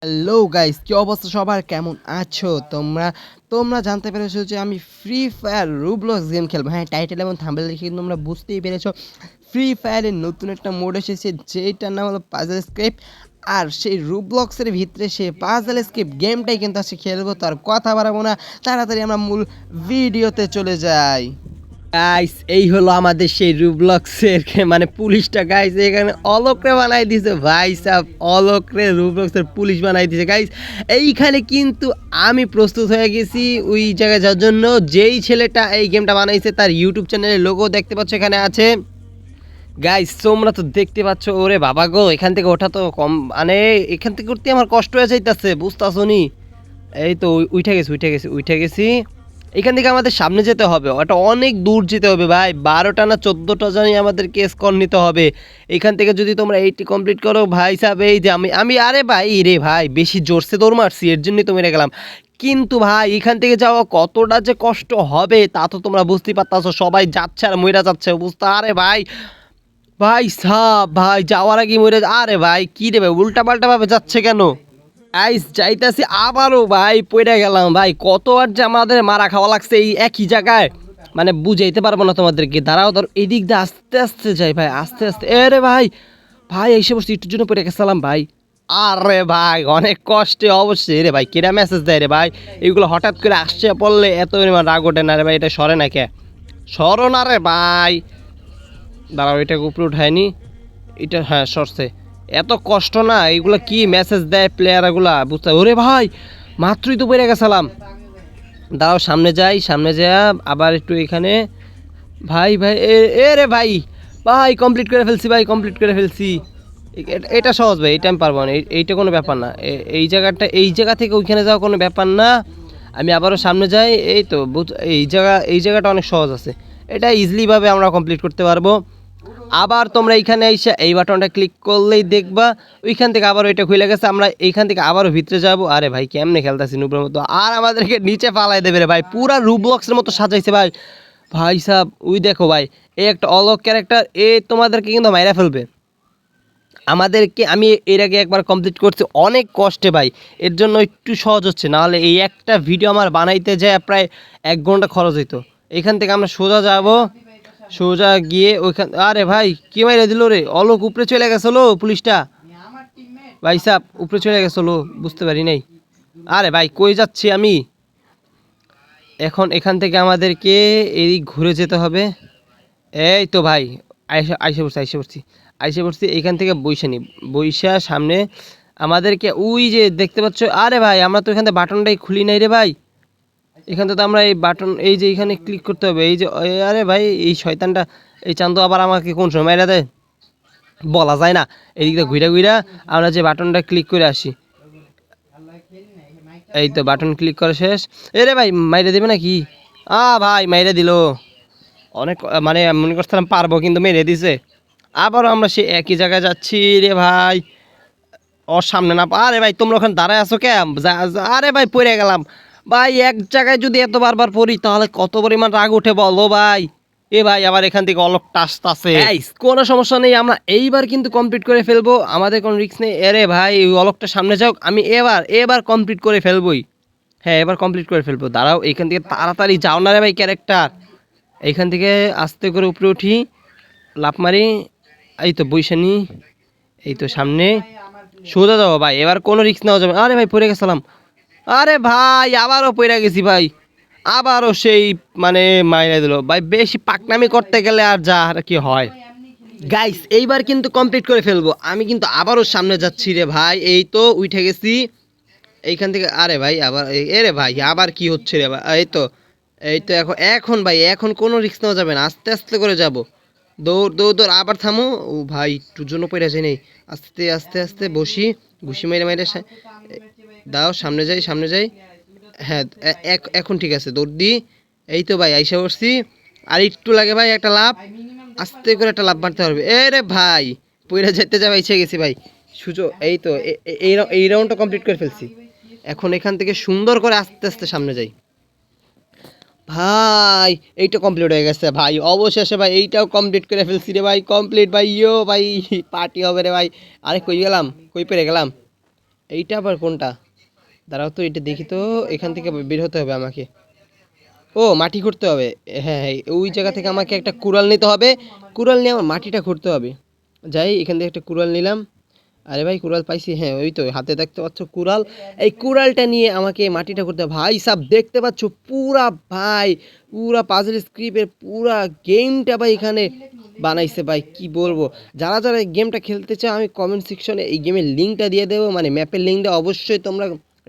Hello guys, কি অবস্থা সবার? কেমন আছো তোমরা? তোমরা জানতে পেরেছো যে আমি ফ্রি ফায়ার রুবলক্স গেম খেলবো। হ্যাঁ, টাইটেল এবং থাম্বনেল দেখে কিন্তু তোমরা বুঝতেই পেরেছো ফ্রি ফায়ারের নতুন একটা মোড এসেছে, যেটার নাম হলো পাজল এসকেপ। আর সেই রুবলক্সের ভিতরে সেই পাজল এসকেপ গেমটাই কিন্তু আজকে খেলবো। তো আর কথা বাড়াবো না, তাড়াতাড়ি আমরা মূল ভিডিওতে চলে যাই। গাইস, এই হলো আমাদের সেই রুবলক্সের মানে পুলিশটা। গাইস, এখানে অলকরে বানাই দিছে ভাই সাহেব, অলকরে রুবলক্সের পুলিশ বানাই দিছে। গাইস, এইখানে কিন্তু আমি প্রস্তুত হয়ে গেছি ওই জায়গায় যাওয়ার জন্য। যেই ছেলেটা এই গেমটা বানাইছে তার ইউটিউব চ্যানেলের লোগো দেখতে পাচ্ছ এখানে আছে। গাইস, তোমরা তো দেখতে পাচ্ছ। ওরে বাবা গো, এখান থেকে ওঠা তো কম, মানে এখান থেকে উঠতে আমার কষ্ট হয়ে যাইতেছে, বুঝতেছো নি? এই তো উঠে গেছি। এখান থেকে আমাদের সামনে যেতে হবে, ওটা অনেক দূর যেতে হবে ভাই। 12টা না 14টা জানি আমাদেরকে স্কোর নিতে হবে। এখান থেকে যদি তোমরা 80 কমপ্লিট করো ভাই সাহেব, এই যে আমি আরে ভাই রে ভাই, বেশি জোরসে দৌড় মারছি, এর জন্যই তো মেরে গেলাম। কিন্তু ভাই, এখান থেকে যাওয়া কতটা যে কষ্ট হবে তা তো তোমরা বুঝতেই পারতাছো। সবাই যাচ্ছে আর মইরা যাচ্ছে, বুঝতে। আরে ভাই, ভাই সাহ, ভাই যাওয়ার আগে মরে, আরে ভাই কি রে ভাই, উল্টা পাল্টা ভাবে যাচ্ছে কেন? আইস যাইতাছি, আবারও ভাই পড়ে গেলাম। ভাই কতবার যে আমাদের মারা খাওয়া লাগছে এই একই জায়গায়, মানে বুঝাইতে পারবো না তোমাদেরকে। দাঁড়াও ধর, এদিক দিয়ে আস্তে আস্তে যাই ভাই, আস্তে আস্তে। এ রে ভাই, ভাই এসে বসছি, একটুর জন্য পড়ে গেছিলাম ভাই। আরে ভাই, অনেক কষ্টে অবশ্যই রে ভাই। কেরা মেসেজ দেয় রে ভাই? এগুলো হঠাৎ করে আসছে পড়লে এত পরিমাণ রাগ ওঠে না রে ভাই? এটা সরে না কে? সরো না রে ভাই। দাঁড়াও, এটাকে উপরে উঠায়নি। এটা হ্যাঁ সরছে। এত কষ্ট না, এইগুলো কি মেসেজ দেয় প্লেয়ারগুলা, বুঝতে? ওরে ভাই, মাত্রই তো বেড়ে গেছিলাম। দাঁড়াও, সামনে যাই, সামনে যা আবার একটু এখানে। ভাই ভাই, এ রে ভাই, ভাই কমপ্লিট করে ফেলছি ভাই, কমপ্লিট করে ফেলছি। এটা সহজ ভাই, এটা আমি পারবো না, এইটা কোনো ব্যাপার না। এই জায়গা থেকে ওইখানে যাওয়া কোনো ব্যাপার না। আমি আবারও সামনে যাই। এই তো এই জায়গাটা অনেক সহজ আছে। এটা ইজিলিভাবে আমরা কমপ্লিট করতে পারবো। আবার তোমরা এইখানে এসে এই বাটনটা ক্লিক করলেই দেখবা ওইখান থেকে আবার ওইটা খুলে গেছে। আমরা এইখান থেকে আবারও ভিতরে যাব। আরে ভাই, কেমনে খেলতেছি নুবের মতো, আর আমাদেরকে নিচে ফালাই দেবে রে ভাই। পুরা রুবলক্সের মতো সাজাইছে ভাই। ভাই সাহ, ওই দেখো ভাই, এই একটা অলক ক্যারেক্টার, এ তোমাদেরকে কিন্তু মাইরা ফেলবে আমাদেরকে। আমি এর আগে একবার কমপ্লিট করছি অনেক কষ্টে ভাই, এর জন্য একটু সহজ হচ্ছে। নাহলে এই একটা ভিডিও আমার বানাইতে যায় প্রায় 1 ঘন্টা খরচ হইতো। এখান থেকে আমরা সোজা যাব, সোজা গিয়ে ওইখান। আরে ভাই, কি মাইরা দিল রে? অলোক উপরে চলে গেছিল পুলিশটা। ভাই সাহ, উপরে চলে গেছিল, বুঝতে পারি নাই। আরে ভাই, কই যাচ্ছি আমি এখন? এখান থেকে আমাদেরকে এদিক ঘুরে যেতে হবে। এই তো ভাই, আইসে পড়ছি এইখান থেকে বইসা নি, বইসা সামনে আমাদেরকে ওই যে দেখতে পাচ্ছ। আরে ভাই, আমরা তো এখান থেকে বাটনটাই খুলি নাই রে ভাই। এখান থেকে আমরা এই বাটন, এই যে এখানে ক্লিক করতে হবে, এই যে। আরে ভাই, এই শয়তানটা, এই চান্দু আবার আমাকে কোন সময় মাইরা দেয় বলা যায় না। এদিক দিয়ে ঘুরা ঘুরা আমরা যে বাটনটা ক্লিক করে আসি। এই তো বাটন ক্লিক করা শেষ। এ রে ভাই, মাইরে দেবে নাকি? ভাই মাইরে দিল অনেক, মানে মনে করছিলাম পারবো, কিন্তু মেরে দিছে। আবারও আমরা সে একই জায়গায় যাচ্ছি রে ভাই। ওর সামনে না, আরে ভাই তোমরা ওখানে দাঁড়ায় আছো কে? আরে ভাই, পড়ে গেলাম ভাই। এক জায়গায় যদি এত বারবার পড়ি তাহলে কত পরিমাণ রাগ উঠে বলো ভাই। এ ভাই, আবার এখান থেকে অলকটা আসতেছে। কোনো সমস্যা নেই, আমরা এইবার কিন্তু কমপ্লিট করে ফেলবো, আমাদের কোনো রিস্ক নেই। এরে ভাই, ওই অলকটা সামনে যাও, আমি এবার কমপ্লিট করে ফেলবোই। হ্যাঁ, এবার কমপ্লিট করে ফেলবো। দাঁড়াও, এইখান থেকে তাড়াতাড়ি যাও না রে ভাই ক্যারেক্টার। এইখান থেকে আস্তে করে উপরে উঠি, লাফ মারি। এই তো বৈশানি, এই তো সামনে সোজা যাবো ভাই, এবার কোনো রিস্ক নেওয়া যাবে। আরে ভাই, পড়ে গেছিলাম। আরে ভাই, আবারও পড়ে গেছি ভাই। আবারও সেই, মানে মাইনে দিল ভাই। বেশি পাকনামি করতে গেলে আর যা আর কি হয়। গাইস, এইবার কিন্তু কমপ্লিট করে ফেলবো। আমি কিন্তু আবারও সামনে যাচ্ছি রে ভাই। এই তো উঠে গেছি এইখান থেকে। আরে ভাই, আবার এরে ভাই, আবার কি হচ্ছে রে ভাই? এই তো এখন ভাই, এখন কোনো রিস্ক নেওয়া যাবে না, আস্তে আস্তে করে যাব। দৌড় দৌড় দৌড়, আবার থামো। ও ভাই, একটুর জন্য পড়ে আছে নেই। আস্তে আস্তে আস্তে বসি, ঘুষি মেরে মেরে দাও, সামনে যাই, সামনে যাই। হ্যাঁ, এখন ঠিক আছে, দৌড় দি। এই তো ভাই, আইসা পড়ছি। আর একটু লাগে ভাই, একটা লাভ, আস্তে করে একটা লাভ মারতে পারবে। এ রে ভাই, পইরা যেতে যাবে, ইচ্ছে গেছি ভাই। সুযোগ, এই তো এই রাউন্ডটা কমপ্লিট করে ফেলছি। এখন এখান থেকে সুন্দর করে আস্তে আস্তে সামনে যাই ভাই। এইটা কমপ্লিট হয়ে গেছে ভাই, অবশেষে ভাই এইটাও কমপ্লিট করে ফেলছি রে ভাই। কমপ্লিট ভাই, ইয়ো ভাই, পার্টি হবে রে ভাই। আরে কই গেলাম, কই পেরে গেলাম? এইটা আবার কোনটা? দাঁড়াও তো, এটা দেখি তো। এখান থেকে বের হতে হবে আমাকে। ও, মাটি খুঁড়তে হবে। হ্যাঁ হ্যাঁ, ওই জায়গা থেকে আমাকে একটা কুড়াল নিতে হবে। কুড়াল নিয়ে আমার মাটিটা খুঁড়তে হবে। যাই, এখান থেকে একটা কুড়াল নিলাম। আরে ভাই, কুড়াল পাইছি। হ্যাঁ, ওই তো হাতে দেখতে পাচ্ছ কুড়াল। এই কুড়ালটা নিয়ে আমাকে মাটিটা করতে হবে। ভাই সাব দেখতে পাচ্ছ পুরা, ভাই পুরা পাজল স্ক্রিপ্টের পুরা গেমটা ভাই এখানে বানাইছে ভাই, কি বলবো। যারা যারা এই গেমটা খেলতে চাও, আমি কমেন্ট সেকশনে এই গেমের লিঙ্কটা দিয়ে দেবো, মানে ম্যাপের লিঙ্কটা অবশ্যই তোমরা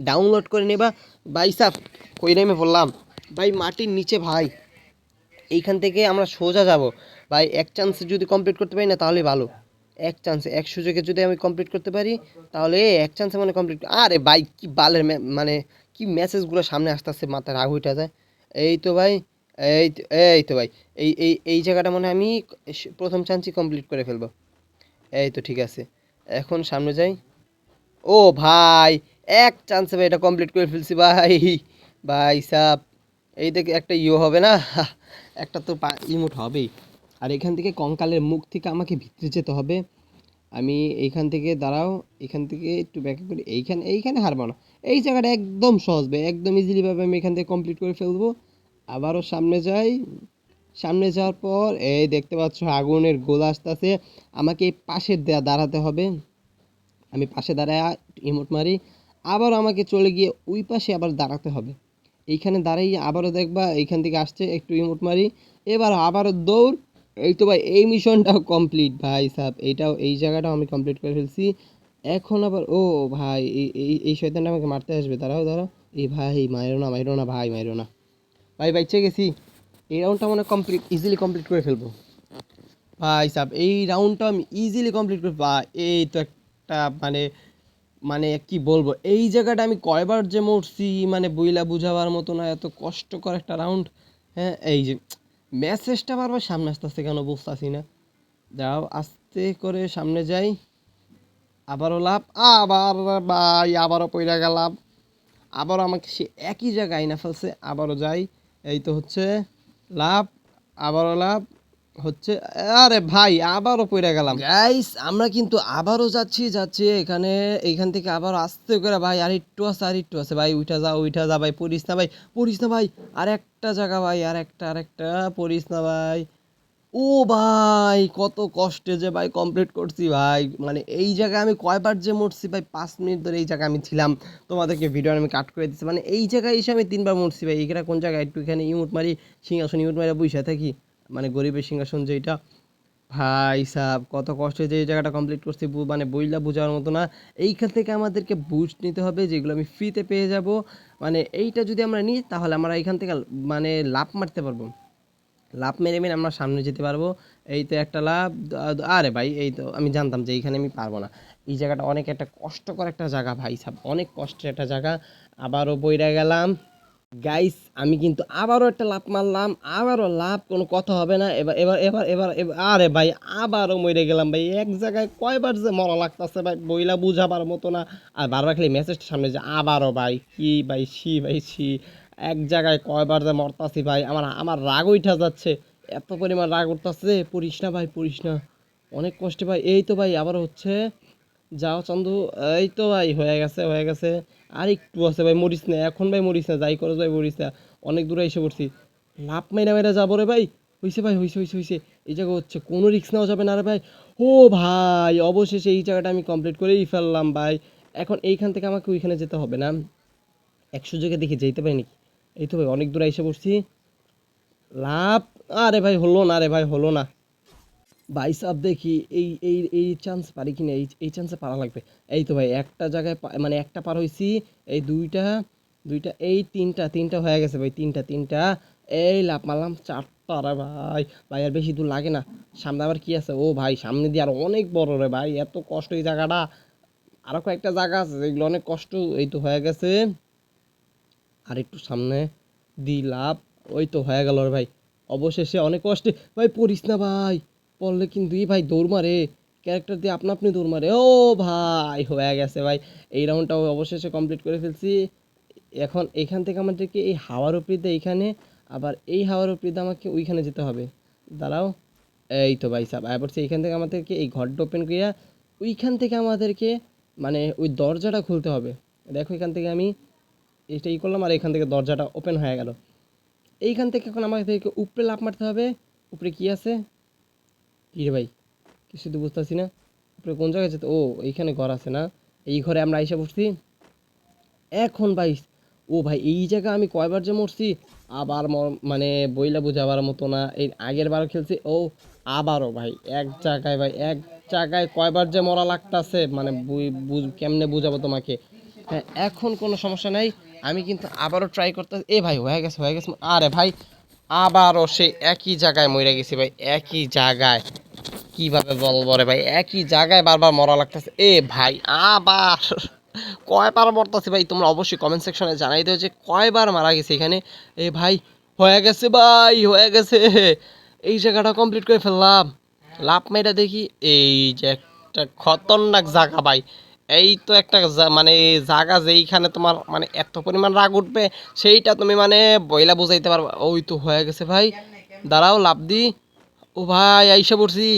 ডাউনলোড করে নেবা। ভাই সাব, কই নেমে বললাম ভাই, মাটির নিচে ভাই। এইখান থেকে আমরা সোজা যাব ভাই। এক চান্সে যদি কমপ্লিট করতে পারি না তাহলে ভালো। এক চান্সে, এক সুযোগে যদি আমি কমপ্লিট করতে পারি তাহলে এক চান্সে মানে কমপ্লিট। আরে ভাই কি বালের মানে কি মেসেজগুলো সামনে আসতে আসতে মাথা রাগ উঠে যায়। এই তো ভাই, এই তো ভাই, এই জায়গাটা মনে হয় আমি প্রথম চান্সই কমপ্লিট করে ফেলবো। এই তো ঠিক আছে, এখন সামনে যাই। ও ভাই, এক চান্সে ভাই এটা কমপ্লিট করে ফেলছি ভাই। ভাই সাব, এই দেখে একটা হবে না? একটা তো ইমোট হবেই। আর এখান থেকে কঙ্কালের মুখ থেকে আমাকে ভিতরে যেতে হবে। আমি এইখান থেকে দাঁড়াও, এখান থেকে একটু ব্যাক করি। এইখানে হারবো না। এই জায়গাটা একদম সহজ ভাই, একদম ইজিলিভাবে আমি এখান থেকে কমপ্লিট করে ফেলবো। আবারও সামনে যাই। সামনে যাওয়ার পর এই দেখতে পাচ্ছ আগুনের গোলা আসতেছে। আমাকে এই পাশে দাঁড়াতে হবে। আমি পাশে দাঁড়ায় ইমোট মারি। আবার আমাকে চলে গিয়ে ওই পাশে আবার দাঁড়াতে হবে। এইখানে দাঁড়িয়ে আবারও দেখবা এইখান থেকে আসছে, একটু ইমোট মারি। এবার আবারও দৌড়। এই তো ভাই, এই মিশনটাও কমপ্লিট ভাই সাব। এইটাও, এই জায়গাটাও আমি কমপ্লিট করে ফেলছি। এখন আবার ও ভাই, এই শয়তানটা আমাকে মারতে আসবে। দাঁড়াও দাঁড়াও। এই ভাই, মাইরো না মাইরো না ভাই, মাইরো না ভাই। বাইচে গেছি। এই রাউন্ডটা মানে কমপ্লিট, ইজিলি কমপ্লিট করে ফেলবো ভাই সাব। এই রাউন্ডটা আমি ইজিলি কমপ্লিট করে এই তো একটা মানে, মানে কি বলবো, এই জায়গাটা আমি কয়বার যে মরছি, মানে বইলা বুঝাবার মতো না, এত কষ্টকর একটা রাউন্ড। হ্যাঁ, এই যে মেসেজটা বারবার সামনে আসতে আসতে কেন বুঝতেছি না। যাও আস্তে করে সামনে যাই। আবারও লাভ। আবার ভাই, আবারও পইরা গেলাম। আবারও আমাকে সে একই জায়গায় না ফেলছে। আবারও যাই। এই তো হচ্ছে লাভ। আবারও লাভ হচ্ছে। আরে ভাই, আবারও পইরা গেলাম। গাইস, আমরা কিন্তু আবারও যাচ্ছি এখানে। এইখান থেকে আবার আস্তে করে ভাই, আর একটু আছে, আর একটু আছে ভাই। উঠা যা ভাই, পড়িস না ভাই, পড়িস না ভাই। আর একটা জায়গা ভাই, আর একটা পড়িস না ভাই। ও ভাই, কত কষ্টে যে ভাই কমপ্লিট করছি ভাই। মানে এই জায়গায় আমি কয়বার যে মরছি ভাই, 5 মিনিট ধরে এই জায়গায় আমি ছিলাম। তোমাদেরকে ভিডিও আমি কাট করে দিচ্ছি। মানে এই জায়গায় এসে আমি 3বার মরছি ভাই। এইখানে কোন জায়গায়, একটু এখানে ইমোট মারি। সিংহাসন ইমোট মারি বসে থাকি, মানে গরিবের সিংহাসন যেটা। ভাই সাব, কত কষ্টে যে এই জায়গাটা কমপ্লিট করছি, মানে বইলা বোঝার মতো না। এইখান থেকে আমাদেরকে বুস্ট নিতে হবে, যেগুলো আমি ফ্রিতে পেয়ে যাব। মানে এইটা যদি আমরা নিই তাহলে আমরা এখান থেকে মানে লাভ মারতে পারবো। লাভ মেরে মেরে আমরা সামনে যেতে পারবো। এই তো একটা লাভ। আরে ভাই, এই তো আমি জানতাম যে এইখানে আমি পারবো না। এই জায়গাটা অনেক একটা কষ্টকর একটা জায়গা ভাই সাব, অনেক কষ্টের একটা জায়গা। আবারও বইরা গেলাম। গাইস, আমি কিন্তু আবারও একটা লাফ মারলাম। আবারও লাভ, কোনো কথা হবে না। আরে ভাই, আবারও মরে গেলাম ভাই। এক জায়গায় কয়বার যে মরা লাগতেছে ভাই, বইলা বুঝাবার মতো না। আর বারবার খালি মেসেজটা সামনে যে আবারও ভাই, কি ভাই, ভাই এক জায়গায় কয়বার যে মরতাছি ভাই, আমার আমার রাগ উঠা যাচ্ছে। এত পরিমাণ রাগ উঠতেছে। পড়িস না ভাই, পড়িস না, অনেক কষ্টে ভাই। এই তো ভাই, আবার হচ্ছে। যাও চন্দু। এই তো ভাই, হয়ে গেছে, হয়ে গেছে। আর একটু আছে ভাই, মরিস না এখন ভাই, মরিস না, যাই করো ভাই, মরিস না। অনেক দূরে এসে পড়ছি। লাভ মাইরা মাইরা যাবো রে ভাই। হইছে ভাই, হইছে। এই জায়গা হচ্ছে, কোনো রিস্ক নেওয়া যাবে না রে ভাই। ও ভাই, অবশেষে এই জায়গাটা আমি কমপ্লিট করেই ফেললাম ভাই। এখন এইখান থেকে আমাকে ওইখানে যেতে হবে না। 100 জায়গায় দেখি যেতে পারি নাকি। এই তো ভাই, অনেক দূরে এসে পড়ছি। লাভ। আরে ভাই, হলো না রে ভাই, হলো না। ভাই সাব দেখি এই চান্স পারি কিনা। এই চান্সে পারা লাগবে। এই তো ভাই, একটা জায়গায় মানে একটা পার হইছি। এই দুইটা, এই তিনটা হয়ে গেছে ভাই। তিনটা। এই লাভ মারলাম 4টা। রে ভাই, ভাই আর বেশি দূর লাগে না। সামনে আবার কি আছে? ও ভাই, সামনে দিয়ে আর অনেক বড় রে ভাই, এত কষ্ট এই জায়গাটা। আরো কয়েকটা জায়গা আছে যেগুলো অনেক কষ্ট। এই তো হয়ে গেছে। আর একটু সামনে দি লাভ। ওই তো হয়ে গেল রে ভাই, অবশেষে। অনেক কষ্টে ভাই, পড়িস না ভাই, পড়লে কিন্তু এই ভাই দৌড় মারে। ক্যারেক্টার দিয়ে আপনা আপনি দৌড় মারে। ও ভাই, হয়ে গেছে ভাই। এই রাউন্ডটাও অবশেষে কমপ্লিট করে ফেলছি। এখন এখান থেকে আমাদেরকে এই হাওয়ার উপরিতে এইখানে, আবার এই হাওয়ার উপরিতে আমাকে ওইখানে যেতে হবে। দাঁড়াও। এই তো ভাই সাব আয় পড়ছে। এইখান থেকে আমাদেরকে এই ঘরটা ওপেন করিয়া ওইখান থেকে আমাদেরকে মানে ওই দরজাটা খুলতে হবে। দেখো এখান থেকে আমি এইটাই করলাম আর এখান থেকে দরজাটা ওপেন হয়ে গেল। এইখান থেকে এখন আমাদেরকে উপরে লাফ মারতে হবে। উপরে কি আছে? কি রে ভাই, কিছু তো বুঝতেছি না। উপরে কোন জায়গায় যেতে? ও, এইখানে ঘর আছে না? এই ঘরে আমরা আইসা পড়ছি। এখন ভাই, ও ভাই এই জায়গা আমি কয়বার যে মরছি, আবার মানে বইলা বুঝাবার মতো না। এই আগের বারও খেলছি, ও আবারও ভাই এক জায়গায়, ভাই এক জায়গায় কয়বার যে মরা লাগতাছে, মানে কেমনে বুঝাবো তোমাকে। হ্যাঁ, এখন কোনো সমস্যা নাই, আমি কিন্তু আবারও ট্রাই করতে। এ ভাই হয়ে গেছে, হয়ে গেছে। আরে ভাই, আবারও সে একই জায়গায় মরে গেছি ভাই, একই জায়গায়। কিভাবে বলবো রে ভাই, একই জায়গায় বারবার মরা লাগতেছে। এ ভাই আবার কয়বার মরতেছে ভাই, তোমরা অবশ্যই কমেন্ট সেকশনে জানাই দিও যে কয়বার মারা গেছে এখানে। এ ভাই হয়ে গেছে ভাই, হয়ে গেছে। এই জায়গাটা কমপ্লিট করে ফেললাম। লাভ মেয়েটা দেখি, এই যে একটা খতরনাক জায়গা ভাই। এই তো একটা মানে জায়গা যেইখানে তোমার মানে এত পরিমাণ রাগ উঠবে, সেইটা তুমি মানে বইলা বুঝাইতে পারবা। ওই তো হয়ে গেছে ভাই, দাঁড়াও লাভ দি। ও ভাই আইসা পড়ছি,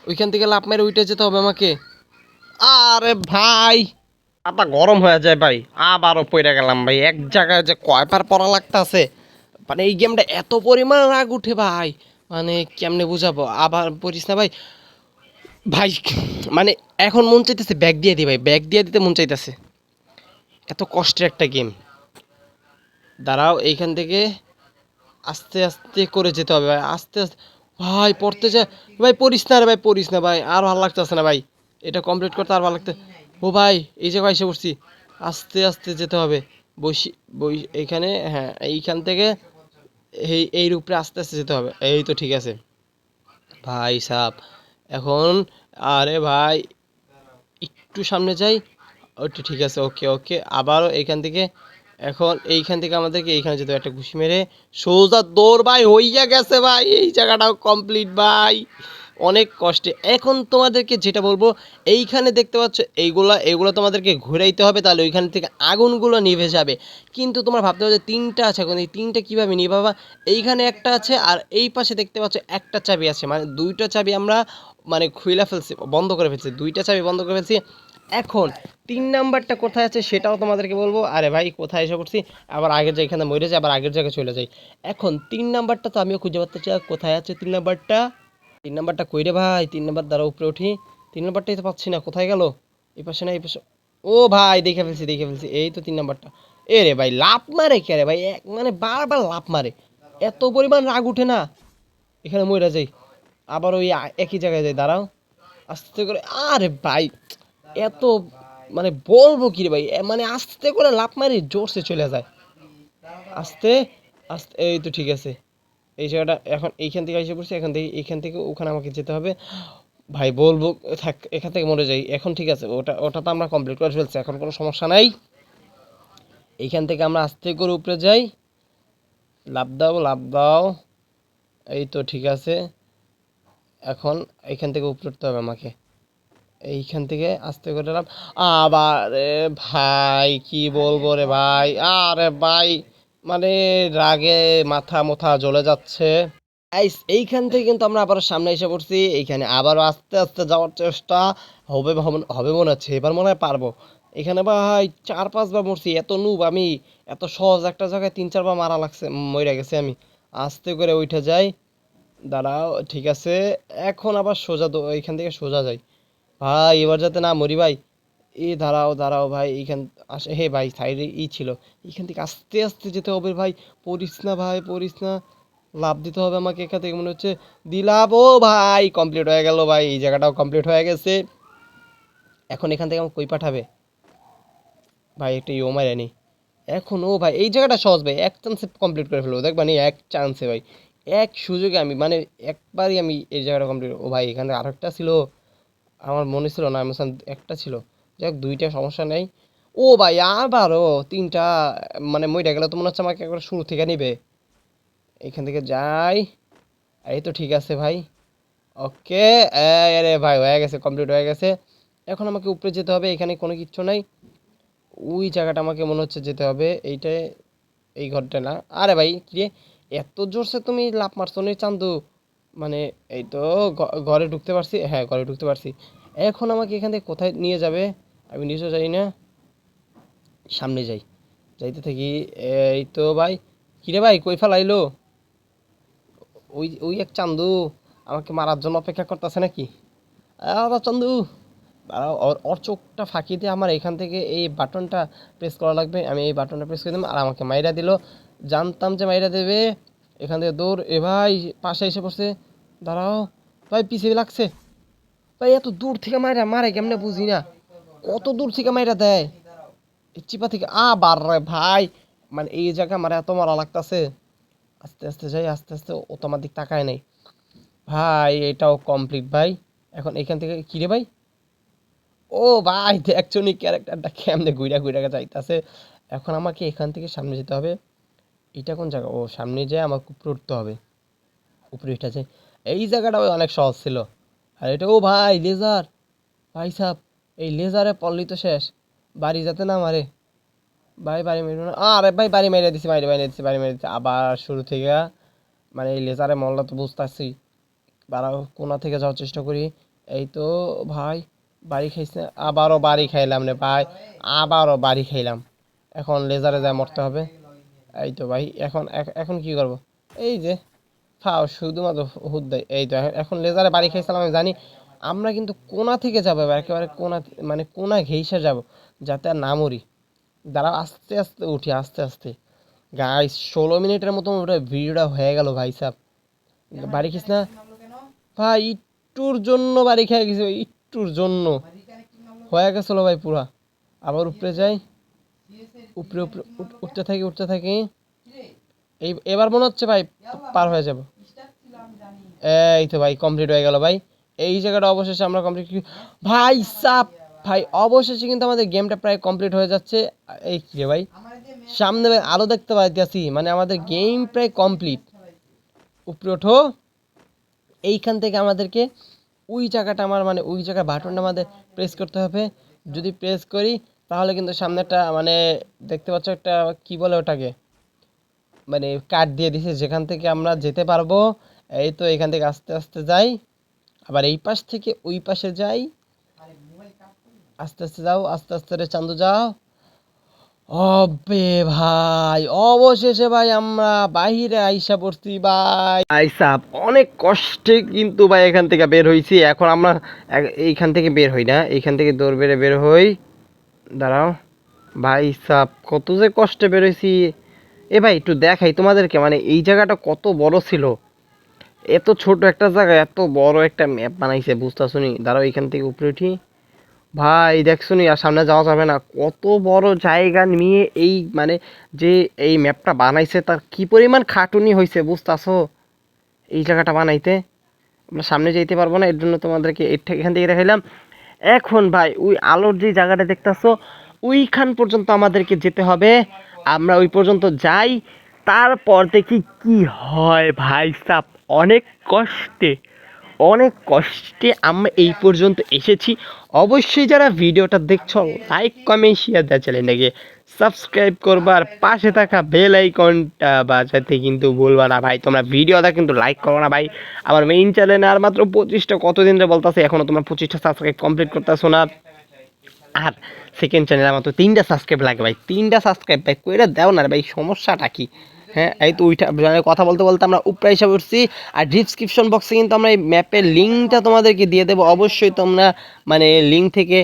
ওইখান থেকে লাফ মেরে উঠে যেতে হবে আমাকে। আরে ভাই, মাথা গরম হয়ে যায় ভাই, আবারও পড়ে গেলাম ভাই। এক জায়গায় যে কয়বার পড়া লাগতাছে, মানে এই গেমটা এত পরিমাণ রাগ উঠে ভাই, মানে কেমনে বুঝাবো। আবার পড়িস না ভাই। ভাই মানে এখন মন চাইতেছে ব্যাগ দিয়ে দি ভাই, ব্যাগ দিয়ে দিতে মন চাইতেছে। এত কষ্টের একটা গেম। দাঁড়াও এইখান থেকে আস্তে আস্তে করে যেতে হবে ভাই, আস্তে আস্তে। ভাই পড়তে যা, ভাই পড়িস না রে ভাই, পড়িস না ভাই, আর ভালো লাগতেছে না ভাই, এটা কমপ্লিট করতে আর ভালো লাগতে। ও ভাই এই জায়গায় এসে পড়ছি, আস্তে আস্তে যেতে হবে। বসি, এইখানে, হ্যাঁ এইখান থেকে এই উপরে আস্তে আস্তে যেতে হবে। এই তো ঠিক আছে ভাই সাব। এখন, আরে ভাই একটু সামনে যাই। ওটা ঠিক আছে, ওকে ওকে। আবারও এইখান থেকে, এখন এইখান থেকে আমাদেরকে এইখানে যেতে হবে, একটা ঘুষি মেরে সোজা দৌড় ভাই, হইয়া গেছে ভাই, এই জায়গাটাও কমপ্লিট ভাই। অনেক কষ্টে। এখন তোমাদেরকে যেটা বলবো, এইখানে দেখতে পাচ্ছ এইগুলা, এগুলো তোমাদেরকে ঘুরাইতে হবে, তাহলে ওইখান থেকে আগুনগুলো নিভে যাবে। কিন্তু তোমরা ভাবতে পারো যে তিনটা আছে, এখন এই তিনটা কীভাবে নিভাবা? এইখানে একটা আছে আর এই পাশে দেখতে পাচ্ছ একটা চাবি আছে, মানে দুইটা চাবি আমরা মানে খুইলা ফেলছি, বন্ধ করে ফেলছি, দুইটা চাবি বন্ধ করে ফেলছি। এখন ৩ নাম্বারটা কোথায় আছে সেটাও তোমাদেরকে বলবো। আরে ভাই কোথায় এসে পড়ছি, আবার আগের যেখানে মরে যাই, আবার আগের জায়গায় চলে যাই। এখন ৩ নাম্বারটা তো আমিও খুঁজে পাচ্ছি না, কোথায় আছে ৩ নাম্বারটা? ৩ নাম্বারটা কই রে ভাই? ৩ নাম্বার দ্বারা উপরে উঠি, ৩ নাম্বারটাই তো পাচ্ছি না, কোথায় গেল? এই পাশে না, এই পাশে। ও ভাই দেখে ফেলছি, দেখে ফেলছি, এই তো ৩ নাম্বারটা। এ রে ভাই লাফ মারে কে রে ভাই, মানে বারবার লাফ মারে, এত পরিমাণ রাগ উঠে না। এখানে মইরা যাই, আবার ওই একই জায়গায় যাই, দাঁড়াও আস্তে করে। আরে ভাই এত মানে বলবো কি রে ভাই, মানে আস্তে করে লাফ মারি জোরসে চলে যায়। আস্তে আস্তে, এই তো ঠিক আছে। এই জায়গাটা এখন এইখান থেকে এসে পড়ছি, এখান থেকে এইখান থেকে ওখানে আমাকে যেতে হবে। ভাই বলবো, থাক এখান থেকে মরে যাই এখন। ঠিক আছে, ওটা ওটা তো আমরা কমপ্লিট করে ফেলছি, এখন কোনো সমস্যা নাই। এইখান থেকে আমরা আস্তে করে উপরে যাই, লাফ দাও লাফ দাও। এই তো ঠিক আছে। এখন এইখান থেকে উপরে উঠতে হবে আমাকে, এইখান থেকে আস্তে করে লাফ। আবার ভাই কি বলবো রে ভাই, আরে ভাই মানে রাগে মাথা মাথা জ্বলে যাচ্ছে। এইখান থেকে কিন্তু আমরা আবার সামনে এসে পড়ছি, এইখানে আবারও আস্তে আস্তে যাওয়ার চেষ্টা হবে, হবে মনে হচ্ছে, এবার মনে হয় পারবো। এখানে ভাই ৪-৫ বার মরছি, এত নুব আমি। এত সহজ একটা জায়গায় ৩-৪ বার মারা লাগছে, মরে গেছে আমি। আস্তে করে উঠে যাই, দাঁড়াও ঠিক আছে। এখন আবার সোজা এইখান থেকে সোজা যাই ভাই, এবার যাতে না মরি ভাই। দাঁড়াও দাঁড়াও ভাই, এইখান আসে, হে ভাই সাইডে ছিল, এইখান থেকে আস্তে আস্তে যেতে হবে ভাই। পড়িস না ভাই, পড়িস না। লাভ দিতে হবে আমাকে এখান থেকে মনে হচ্ছে, দিলাম। ও ভাই কমপ্লিট হয়ে গেল ভাই, এই জায়গাটাও কমপ্লিট হয়ে গেছে। এখন এখান থেকে আমাকে কই পাঠাবে ভাই, একটা ইও মারে নি। এখন ও ভাই এই জায়গাটা সহজ ভাই, এক চান্সে কমপ্লিট করে ফেলবো দেখবা নি, এক চান্সে ভাই, এক সুযোগে আমি মানে একবারই আমি এই জায়গাটা কমপ্লিট। ও ভাই এখানে আরেকটা ছিল, আমার মনে ছিল না, আমি একটা ছিল। যাই হোক, দুইটা সমস্যা নেই। ও ভাই আবারও তিনটা, মানে মইটা গেলে তো মনে হচ্ছে আমাকে একবার শুরু থেকে নিবে। এখান থেকে যাই, এই তো ঠিক আছে ভাই, ওকে। আরে ভাই হয়ে গেছে, কমপ্লিট হয়ে গেছে। এখন আমাকে উপরে যেতে হবে, এখানে কোনো কিচ্ছু নাই। ওই জায়গাটা আমাকে মনে হচ্ছে যেতে হবে, এইটাই, এই ঘরটা না। আরে ভাই কি রে, এত জোরসে তুমি লাফ মারছো নি চান্দু, মানে এই তো ঘরে ঢুকতে পারছি, হ্যাঁ ঘরে ঢুকতে পারছি। এখন আমাকে এখান থেকে কোথায় নিয়ে যাবে? আমি নিচে যাই না, সামনে যাই, যাইতে থাকি। এই তো ভাই, কিরে ভাই কই ফেলাইলো? ওই ওই এক চান্দু আমাকে মারার জন্য অপেক্ষা করতেছে নাকি? আরে চান্দু, দাঁড়াও, ওর ওর চোখটা ফাঁকি দিয়ে আমার এখান থেকে এই বাটনটা প্রেস করা লাগবে। আমি এই বাটনটা প্রেস করে দিলাম আর আমাকে মাইরা দিল। জানতাম যে মাইরা দেবে। এখান থেকে দৌড়, এ ভাই পাশে এসে পড়ছে। দাঁড়াও ভাই, পিছিয়ে লাগছে ভাই। এত দূর থেকে মাইরা মারে কেমনে বুঝি না, কত দূর থেকে মাইরা দেয় এই চিপা থেকে। আবার রে ভাই, মানে এই জায়গা আমার এত মারা লাগতাছে। আস্তে আস্তে যাই, আস্তে আস্তে। ও তো আমার দিক তাকায় নাই ভাই। এটাও কমপ্লিট ভাই। এখন এখান থেকে কি রে ভাই? ও ভাই দেখছো নি ক্যারেক্টারটা কেমনে ঘুরা ঘুরা যাইতাছে। এখন আমাকে এখান থেকে সামনে যেতে হবে। এটা কোন জায়গা? ও সামনে যেয়ে আমাকে উপরে উঠতে হবে। উপরে উঠে যায়, এই জায়গাটা অনেক সহজ ছিল। আর এটা, ও ভাই লেজার, ভাই সাহ, এই লেজারে পড়লি তো শেষ। বাড়ি যাতে না মারে ভাই, বাড়ি মেরো না। আরে ভাই বাড়ি মেরে দিছি, বাড়ি মেরে দিছি, বাড়ি মেরে দিছি আবার শুরু থেকে। মানে এই লেজারে মরলা তো বুঝতেছি। বাড়াও, কোনা থেকে যাওয়ার চেষ্টা করি। এই তো ভাই, বাড়ি খাইছে, আবারও বাড়ি খাইলাম রে ভাই, আবারও বাড়ি খাইলাম। এখন লেজারে যায় মরতে হবে। এই তো ভাই, এখন এখন কি করব? এই যে ফাও শুধুমাত্র হুদ দেয়। এই তো এখন লেজারে বাড়ি খাইছিলাম আমি জানি। আমরা কিন্তু কোনা থেকে যাবো এবার, একেবারে কোনা, মানে কোনা ঘেইসে যাব, যাতে আর না মরি। দাঁড়াও, আস্তে আস্তে উঠি, আস্তে আস্তে। গাইস 16 মিনিটের মতো ওটা ভিডিওটা হয়ে গেল ভাই সাহেব। বাড়ি খিস না ভাই, একটুর জন্য বাড়ি খেয়ে গেছি ভাই, একটুর জন্য হয়ে গেছিল ভাই পুরা। আবার উপরে যাই, উপরে উপরে উঠতে থাকি, উঠতে থাকি। এই এবার মনে হচ্ছে ভাই পার হয়ে যাব। এই তো ভাই কমপ্লিট হয়ে গেল ভাই। এই জায়গাটা অবশেষে আমরা কমপ্লিট ভাই সাপ। ভাই অবশেষে কিন্তু আমাদের গেমটা প্রায় কমপ্লিট হয়ে যাচ্ছে। এই কি রে ভাই, সামনে ভাই আলো দেখতে পাইতেছি, মানে আমাদের গেম প্রায় কমপ্লিট। উপরে ওঠো। এইখান থেকে আমাদেরকে ওই জায়গাটা, আমার মানে ওই জায়গার বাটনটা আমাদের প্রেস করতে হবে। যদি প্রেস করি তাহলে কিন্তু সামনে একটা, মানে দেখতে পাচ্ছ একটা, কি বলে ওটাকে, মানে কার্ড দিয়ে দিছে যেখান থেকে আমরা যেতে পারবো। এই তো এখান থেকে আস্তে আস্তে যাই, আবার এই পাশ থেকে ওই পাশে যাই। আস্তে আস্তে যাও, আস্তে আস্তে রে চান্দু যাও। অবে ভাই, অবশেষে ভাই আমরা বাইরে আইসা পড়ছি ভাই। আইসা অনেক কষ্টে কিন্তু ভাই এখান থেকে বের হইছি। এখন আমরা এইখান থেকে বের হই না, এইখান থেকে দৌড় বেড়ে বের হই। দাঁড়াও ভাই সাহ, কত যে কষ্টে বেরোইছি। এ ভাই একটু দেখাই তোমাদেরকে, মানে এই জায়গাটা কত বড় ছিল। এত ছোট একটা জায়গা এত বড় একটা ম্যাপ বানাইছে, বুঝতেছো নি? দাঁড়াও এখান থেকে উপরে উঠি ভাই। দেখছো নি আর সামনে যাওয়া যাবে না, কত বড় জায়গা নিয়ে এই, মানে যে এই ম্যাপটা বানাইছে তার কি পরিমাণ খাটুনি হয়েছে বুঝতেছো এই জায়গাটা বানাইতে। আমরা সামনে যেতে পারবো না, এর জন্য তোমাদেরকে এখান থেকে দেখাইলাম। এখন ভাই ওই আলোর যে জায়গাটা দেখতেছো, ওইখান পর্যন্ত আমাদেরকে যেতে হবে। আমরা ওই পর্যন্ত যাই, তারপর দেখি কি হয় ভাই সাব। অনেক কষ্টে, অনেক কষ্টে আমরা এই পর্যন্ত এসেছি। অবশ্যই যারা ভিডিওটা দেখছো লাইক কমেন্ট শেয়ার দেওয়া চ্যানেলটাকে সাবস্ক্রাইব করবা আর পাশে থাকা বেল আইকনটা বাজাতে কিন্তু ভুলবা না ভাই। তোমরা ভিডিওটা কিন্তু লাইক করো না ভাই। আমার মেইন চ্যানেলে আর মাত্র 25টা, কতদিন ধরে বলতেছে এখনো তোমরা 25টা সাবস্ক্রাইব কমপ্লিট করতেছো না। আর সেকেন্ড চ্যানেলে আমার তো 3টা সাবস্ক্রাইব লাগে ভাই, 3টা সাবস্ক্রাইব ভাই কইরা দাও না ভাই, সমস্যাটা কি? হ্যাঁ এই তো ওইটা কথা বলতে বলতে আমরা উপরে এসে পড়ছি। আর ডিসক্রিপশন বক্সে কিন্তু আমরা এই ম্যাপের লিঙ্কটা তোমাদেরকে দিয়ে দেবো। অবশ্যই তোমরা মানে লিঙ্ক থেকে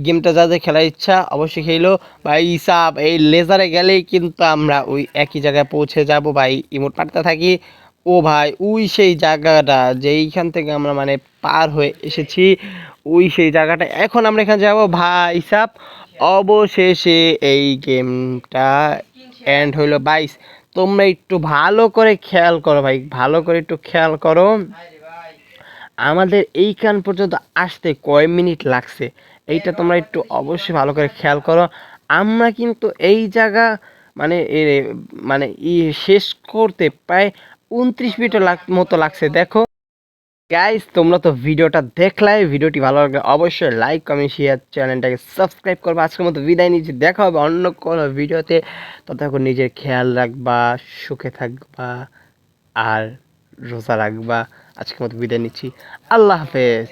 গেমটা যাদের খেলার ইচ্ছা অবশ্যই খেলো ভাই সাব। এই লেজারে গেলেই কিন্তু আমরা ওই একই জায়গায় পৌঁছে যাব ভাই, ইমোট পাঠাতে থাকি। ও ভাই ওই সেই জায়গাটা যেইখান থেকে আমরা মানে পার হয়ে এসেছি, ওই সেই জায়গাটা। এখন আমরা এখানে যাব ভাই সাব। অবশেষে এই গেমটা এন্ড হইলো 22। তোমরা একটু ভালো করে খেয়াল করো ভাই, ভালো করে একটু খেয়াল করো আমাদের এইখান পর্যন্ত আসতে কয় মিনিট লাগছে, এইটা তোমরা একটু অবশ্যই ভালো করে খেয়াল করো। আমরা কিন্তু এই জায়গা মানে মানে শেষ করতে প্রায় 29 মিনিট মতো লাগছে। দেখো গাইস, তোমরা তো ভিডিওটা দেখলাই, ভিডিওটি ভালো লাগলে অবশ্যই লাইক কমেন্ট শেয়ার চ্যানেলটাকে সাবস্ক্রাইব করবে। আজকের মতো বিদায় নিচ্ছি, দেখা হবে অন্য কোনো ভিডিওতে। ততক্ষণ নিজের খেয়াল রাখবা, সুখে থাকবা আর রোজা রাখবা। আজকের মতো বিদায় নিচ্ছি, আল্লাহ হাফেজ।